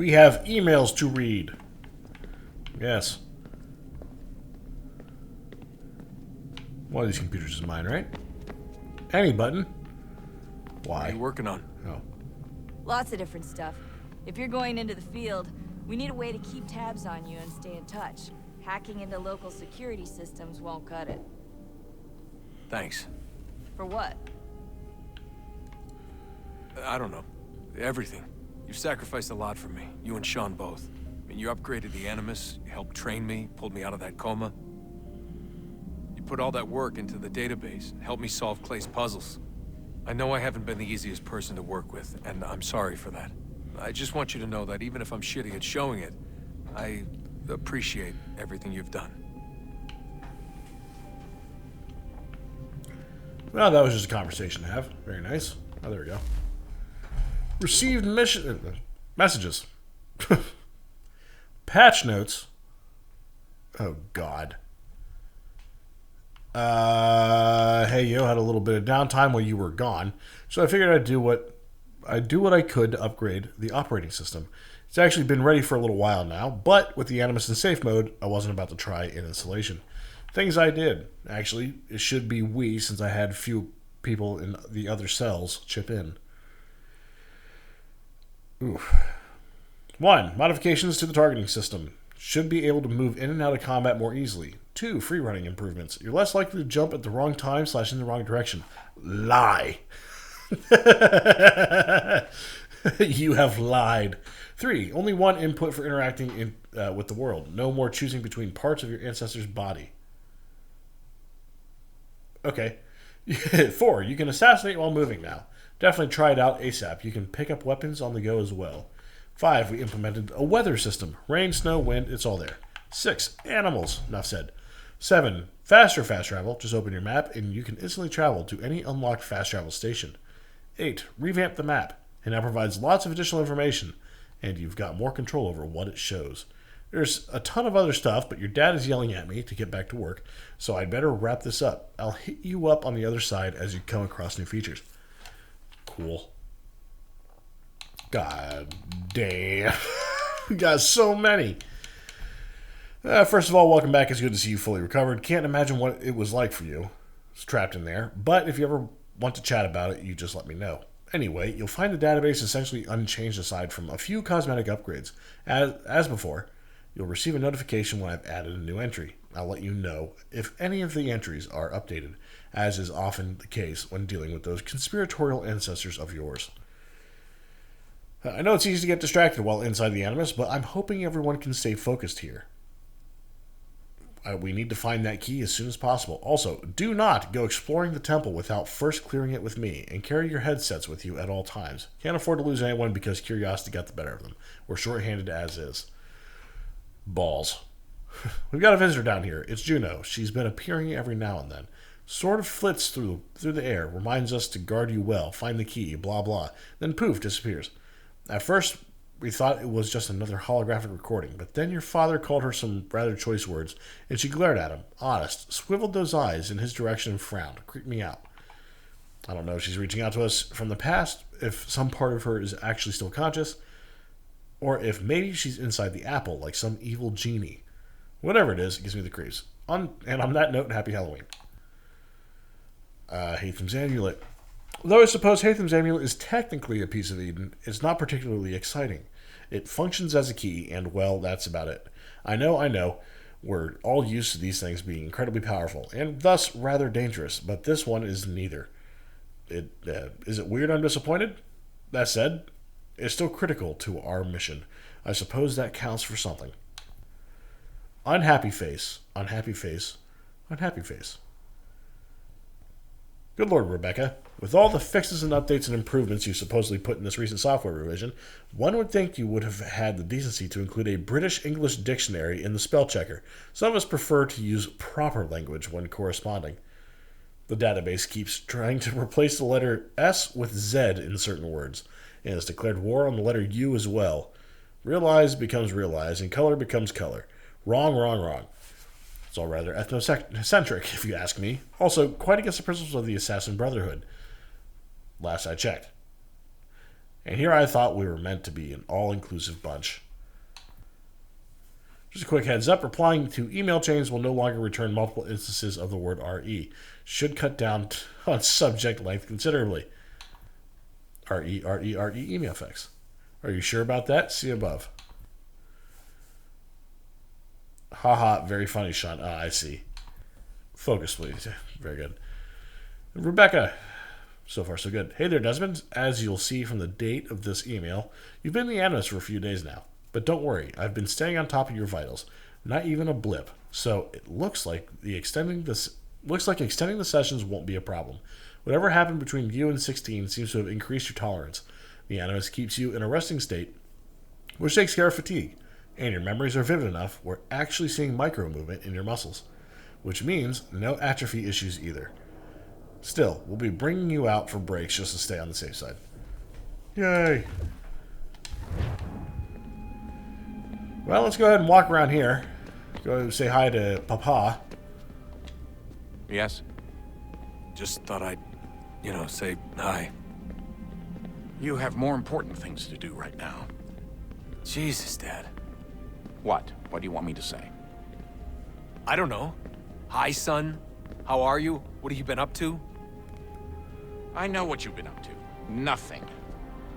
We have emails to read. Yes. One of these computers is mine, right? Any button. Why? What are you working on? Oh. Lots of different stuff. If you're going into the field, we need a way to keep tabs on you and stay in touch. Hacking into local security systems won't cut it. Thanks. For what? I don't know. Everything. You've sacrificed a lot for me. You and Sean both. I mean, you upgraded the Animus, you helped train me, pulled me out of that coma. You put all that work into the database, and helped me solve Clay's puzzles. I know I haven't been the easiest person to work with, and I'm sorry for that. I just want you to know that even if I'm shitty at showing it, I appreciate everything you've done. Well, that was just a conversation to have. Very nice. Oh, there we go. Received messages. Patch notes. Oh, God. Hey, yo, had a little bit of downtime while you were gone, so I figured I'd do what I could to upgrade the operating system. It's actually been ready for a little while now, but with the Animus in safe mode, I wasn't about to try in installation. Things I did. Actually, it should be we, since I had few people in the other cells chip in. Oof. 1. Modifications to the targeting system. Should be able to move in and out of combat more easily. 2. Free running improvements. You're less likely to jump at the wrong time / in the wrong direction. Lie. You have lied. 3. Only one input for interacting with the world. No more choosing between parts of your ancestor's body. Okay. 4. You can assassinate while moving now. Definitely try it out ASAP. You can pick up weapons on the go as well. 5. We implemented a weather system. Rain, snow, wind, it's all there. 6. Animals. Enough said. 7. Faster fast travel. Just open your map and you can instantly travel to any unlocked fast travel station. 8. Revamp the map. It now provides lots of additional information, and you've got more control over what it shows. There's a ton of other stuff, but your dad is yelling at me to get back to work, so I'd better wrap this up. I'll hit you up on the other side as you come across new features. Cool. God damn. We got so many. First of all, welcome back. It's good to see you fully recovered. Can't imagine what it was like for you. It's trapped in there. But if you ever want to chat about it, you just let me know. Anyway, you'll find the database essentially unchanged aside from a few cosmetic upgrades. As before, you'll receive a notification when I've added a new entry. I'll let you know if any of the entries are updated, as is often the case when dealing with those conspiratorial ancestors of yours. I know it's easy to get distracted while inside the Animus, but I'm hoping everyone can stay focused here. We need to find that key as soon as possible. Also, do not go exploring the temple without first clearing it with me, and carry your headsets with you at all times. Can't afford to lose anyone because curiosity got the better of them. We're short-handed as is. Balls. We've got a visitor down here. It's JUNO. She's been appearing every now and then. Sort of flits through the air, reminds us to guard you well, find the key, blah blah. Then poof, disappears. At first, we thought it was just another holographic recording, but then your father called her some rather choice words, and she glared at him, honest, swiveled those eyes in his direction and frowned. Creeped me out. I don't know if she's reaching out to us from the past, if some part of her is actually still conscious, or if maybe she's inside the apple like some evil genie. Whatever it is, it gives me the creeps. And on that note, happy Halloween. Haytham's Amulet. Though I suppose Haytham's Amulet is technically a piece of Eden, it's not particularly exciting. It functions as a key, and, well, that's about it. I know, we're all used to these things being incredibly powerful, and thus rather dangerous, but this one is neither. Is it weird I'm disappointed? That said, it's still critical to our mission. I suppose that counts for something. Unhappy face, unhappy face, unhappy face. Good Lord, Rebecca. With all the fixes and updates and improvements you supposedly put in this recent software revision, one would think you would have had the decency to include a British-English dictionary in the spell checker. Some of us prefer to use proper language when corresponding. The database keeps trying to replace the letter S with Z in certain words, and has declared war on the letter U as well. Realize becomes realize, and color becomes color. Wrong, wrong, wrong. It's all rather ethnocentric, if you ask me. Also, quite against the principles of the Assassin Brotherhood. Last I checked. And here I thought we were meant to be an all-inclusive bunch. Just a quick heads up, replying to email chains will no longer return multiple instances of the word RE. Should cut down on subject length considerably. RE email effects. Are you sure about that? See above. Haha, very funny, Sean. Ah, I see. Focus, please. Very good. Rebecca. So far, so good. Hey there, Desmond. As you'll see from the date of this email, you've been in the Animus for a few days now. But don't worry, I've been staying on top of your vitals. Not even a blip. So it looks like extending the sessions won't be a problem. Whatever happened between you and 16 seems to have increased your tolerance. The Animus keeps you in a resting state, which takes care of fatigue. And your memories are vivid enough, we're actually seeing micro-movement in your muscles. Which means no atrophy issues either. Still, we'll be bringing you out for breaks just to stay on the safe side. Yay! Well, let's go ahead and walk around here. Go say hi to Papa. Yes? Just thought I'd, say hi. You have more important things to do right now. Jesus, Dad. What? What do you want me to say? I don't know. Hi, son. How are you? What have you been up to? I know what you've been up to. Nothing.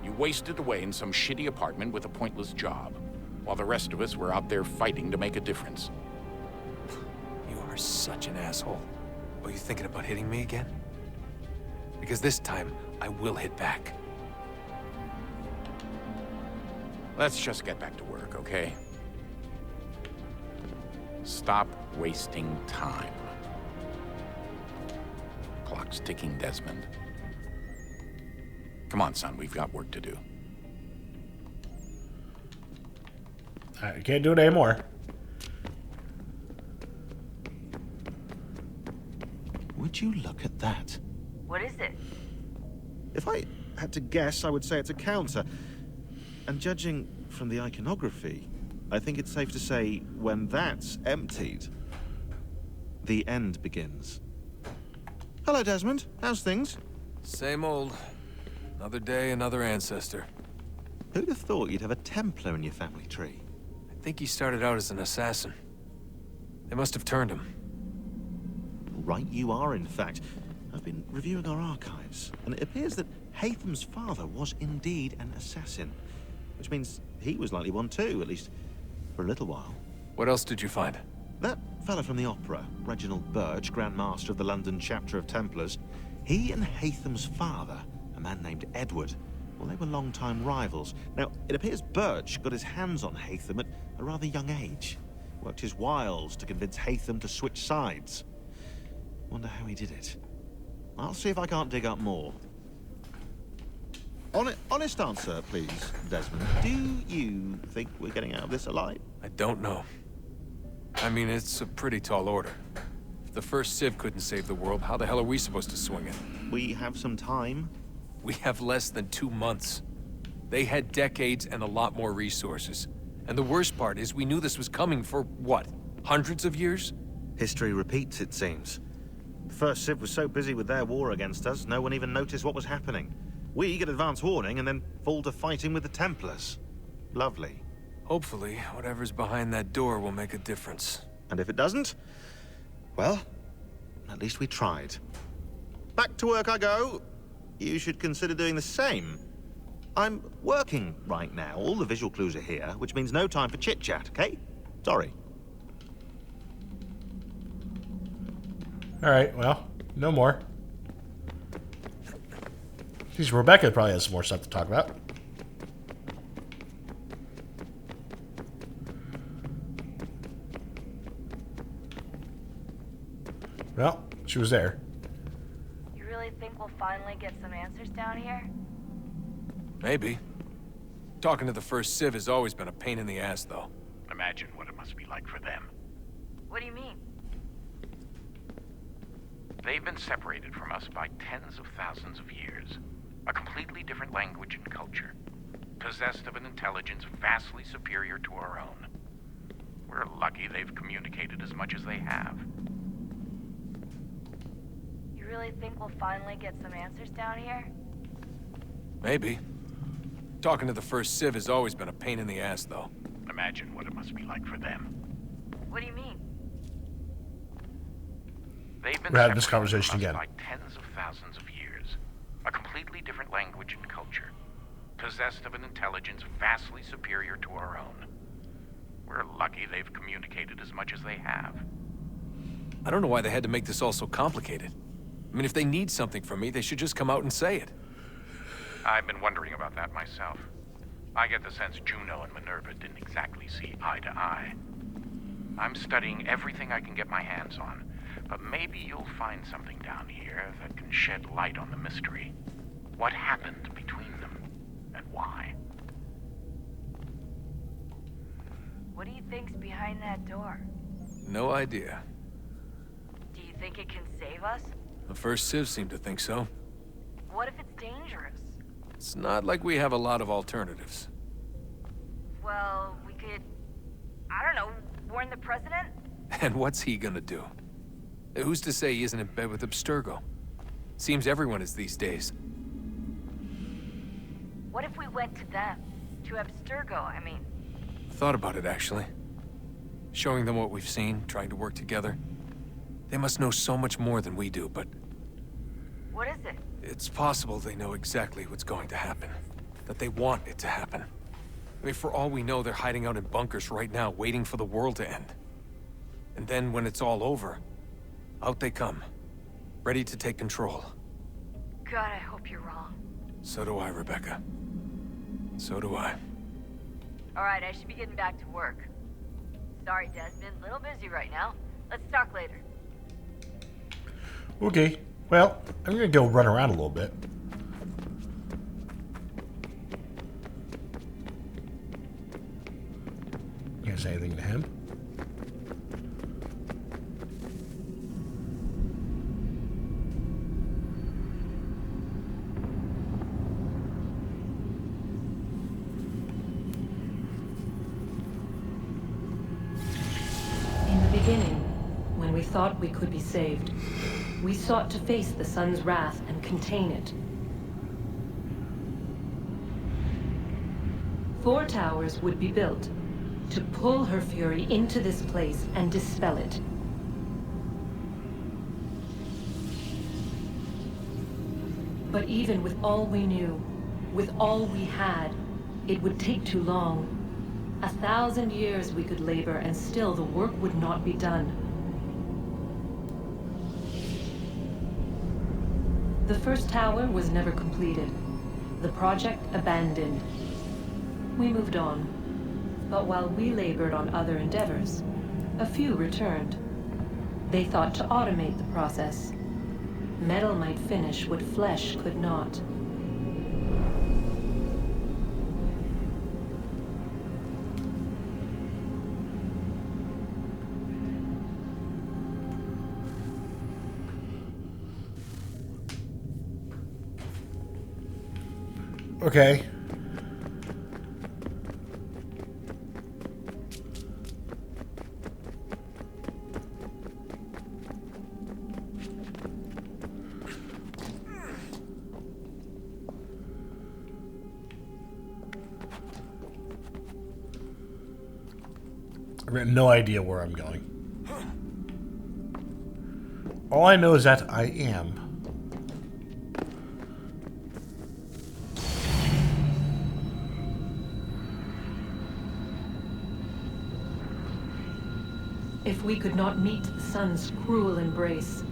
You wasted away in some shitty apartment with a pointless job, while the rest of us were out there fighting to make a difference. You are such an asshole. Are you thinking about hitting me again? Because this time, I will hit back. Let's just get back to work, okay? Stop wasting time. Clock's ticking, Desmond. Come on, son, we've got work to do. I can't do it anymore. Would you look at that? What is it? If I had to guess, I would say it's a counter. And judging from the iconography, I think it's safe to say when that's emptied, the end begins. Hello, Desmond. How's things? Same old. Another day, another ancestor. Who'd have thought you'd have a Templar in your family tree? I think he started out as an assassin. They must have turned him. Right you are, in fact. I've been reviewing our archives, and it appears that Haytham's father was indeed an assassin. Which means he was likely one too, at least for a little while. What else did you find? That fella from the opera, Reginald Birch, Grand Master of the London chapter of Templars, he and Haytham's father, a man named Edward, well, they were long-time rivals. Now, it appears Birch got his hands on Haytham at a rather young age. Worked his wiles to convince Haytham to switch sides. Wonder how he did it. I'll see if I can't dig up more. Honest answer, please, Desmond. Do you think we're getting out of this alive? I don't know. I mean, it's a pretty tall order. If the first Civ couldn't save the world, how the hell are we supposed to swing it? We have some time. We have less than 2 months. They had decades and a lot more resources. And the worst part is we knew this was coming for, what, hundreds of years? History repeats, it seems. The first Civ was so busy with their war against us, no one even noticed what was happening. We get advance warning and then fall to fighting with the Templars. Lovely. Hopefully, whatever's behind that door will make a difference. And if it doesn't, well, at least we tried. Back to work I go. You should consider doing the same. I'm working right now. All the visual clues are here, which means no time for chit-chat, okay? Sorry. All right, well, no more. Geez, Rebecca probably has some more stuff to talk about. Well, she was there. You really think we'll finally get some answers down here? Maybe. Talking to the first Civ has always been a pain in the ass, though. Imagine what it must be like for them. What do you mean? They've been separated from us by tens of thousands of years. A completely different language and culture. Possessed of an intelligence vastly superior to our own. We're lucky they've communicated as much as they have. You really think we'll finally get some answers down here? Maybe. Talking to the first Civ has always been a pain in the ass, though. Imagine what it must be like for them. What do you mean? They've been We're having this separated conversation from us again. by tens of thousands of years. A completely different language and culture. Possessed of an intelligence vastly superior to our own. We're lucky they've communicated as much as they have. I don't know why they had to make this all so complicated. I mean, if they need something from me, they should just come out and say it. I've been wondering about that myself. I get the sense Juno and Minerva didn't exactly see eye to eye. I'm studying everything I can get my hands on, but maybe you'll find something down here that can shed light on the mystery. What happened between them, and why? What do you think's behind that door? No idea. Do you think it can save us? The first Civ seemed to think so. What if it's dangerous? It's not like we have a lot of alternatives. Well, we could... I don't know, warn the president? And what's he gonna do? Who's to say he isn't in bed with Abstergo? Seems everyone is these days. What if we went to them? To Abstergo, I mean. Thought about it, actually. Showing them what we've seen, trying to work together. They must know so much more than we do, but... What is it? It's possible they know exactly what's going to happen. That they want it to happen. I mean, for all we know, they're hiding out in bunkers right now, waiting for the world to end. And then, when it's all over, out they come. Ready to take control. God, I hope you're wrong. So do I, Rebecca. So do I. Alright, I should be getting back to work. Sorry, Desmond, little busy right now. Let's talk later. Okay. Well, I'm gonna go run around a little bit. You gonna say anything to him? In the beginning, when we thought we could be saved, we sought to face the sun's wrath and contain it. 4 towers would be built to pull her fury into this place and dispel it. But even with all we knew, with all we had, it would take too long. 1,000 years we could labor and still the work would not be done. The first tower was never completed. The project abandoned. We moved on. But while we labored on other endeavors, a few returned. They thought to automate the process. Metal might finish what flesh could not. Okay. I've got no idea where I'm going. All I know is that I am. If we could not meet the sun's cruel embrace,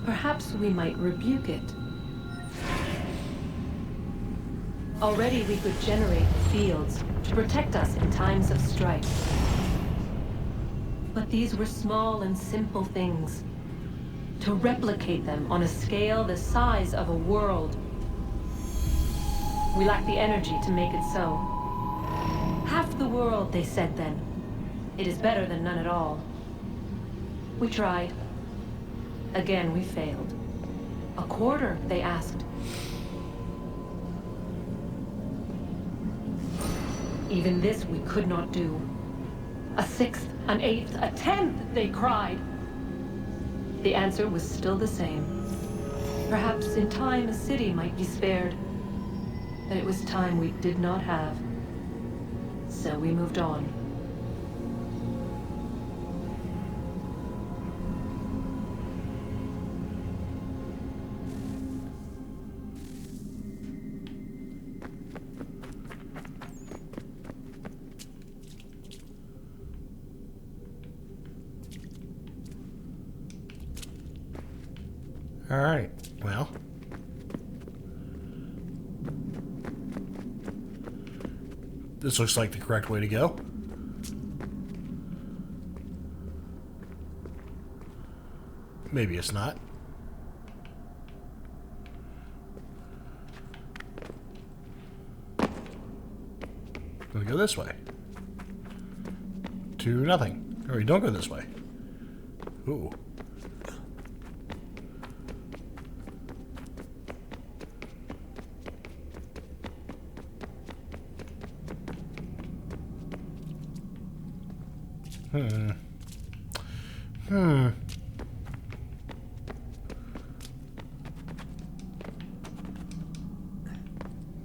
perhaps we might rebuke it. Already we could generate fields to protect us in times of strife. But these were small and simple things. To replicate them on a scale the size of a world, we lack the energy to make it so. Half the world, they said then. It is better than none at all. We tried. Again, we failed. A quarter, they asked. Even this we could not do. A 6th, an 8th, a 10th, they cried. The answer was still the same. Perhaps in time a city might be spared. that it was time we did not have. So we moved on. All right. Well. This looks like the correct way to go. Maybe it's not. Gonna go this way. To nothing. Or don't go this way. Ooh.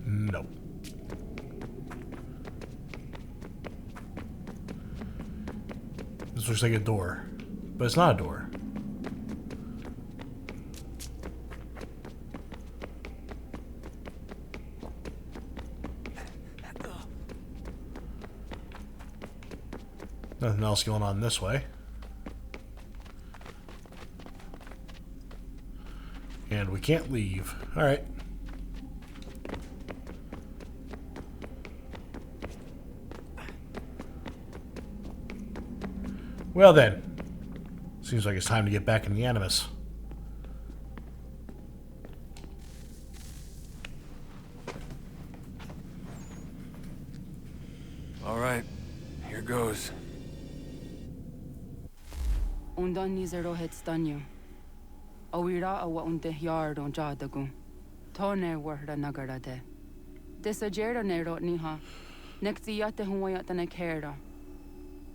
No. This looks like a door, but it's not a door. Nothing else going on this way. And we can't leave. Alright. Well then. Seems like it's time to get back in the Animus. Alright. Here goes. Undan nizero het stanyo. Awira awa unte yard on jadagu. Tone warda nagarade. Desajerda ne Ratonhnhaké. Nekti yate huwayata ne kera.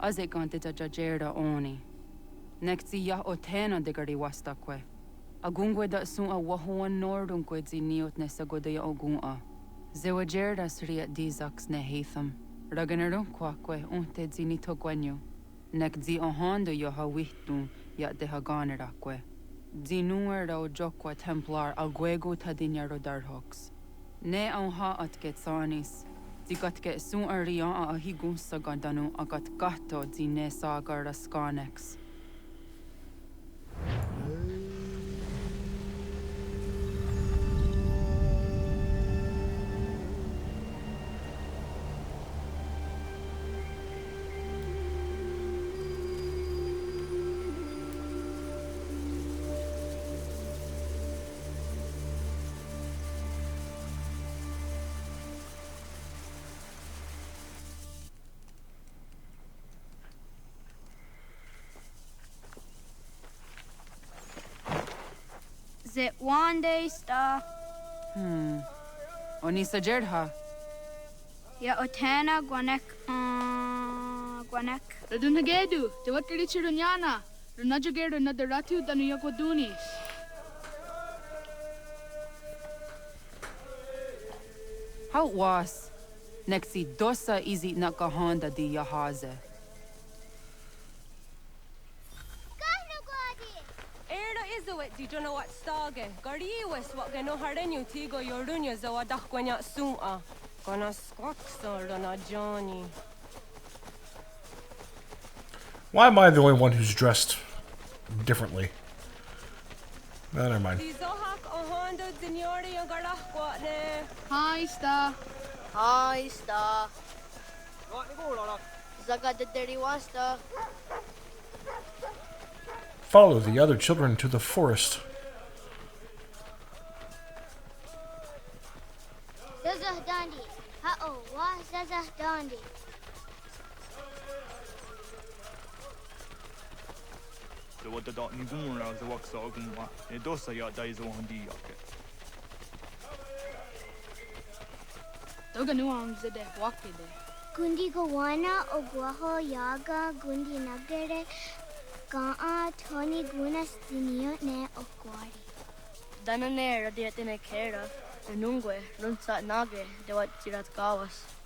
Azekante jajerda oni. Nekti ya otena degari wastakwe. Agungwe da sun a wahuan nordunque zi niot ne sagodaya ogun'a. Zewajerda sriat dizax ne Haytham. Raganarun kwakwe unte zi nito gwanyo. Nek zi ohando yo ha wihtun ya de ha ganerakwe. Zi nuer o jokwa templar agwego tadinya rodarhox. Ne au ha atket sanis. Zi gatke sun arian a higun sagandanu agat gato zi ne sagar raskanex. Zit one day sta. Oni sajerha. Ya otena gwanek. Gwanek. Ratonhnhaké, te wat kiri chirunyana. Runajageru na daratu danu yakodunis. How was? Nexi dosa izi nakahanda di yahaze. Izuit di JUNO wat stage. Gariwis wat gano harenyu tigo yorunya zawa dakwanya sum'a. Gana skwaksar na Johnny. Why am I the only one who's dressed differently? No, never mind. Hi, sta. Hi, sta. Zaga de deriwasta. Follow the other children to the forest. Zazah dandi. Ha-oh, wa zazah dandi. The what the dot ni gunra the wax ogunwa. E dosa ya daizo handi yake. Toga nuam zede wakide. Gundi gawana ogwaho yaga gundi nagere. Ga'a Tony Gunas Dinio ne Okwari. Danane radiate ne kera. Nungwe, Runsat Nage, de what Tirat Gawas.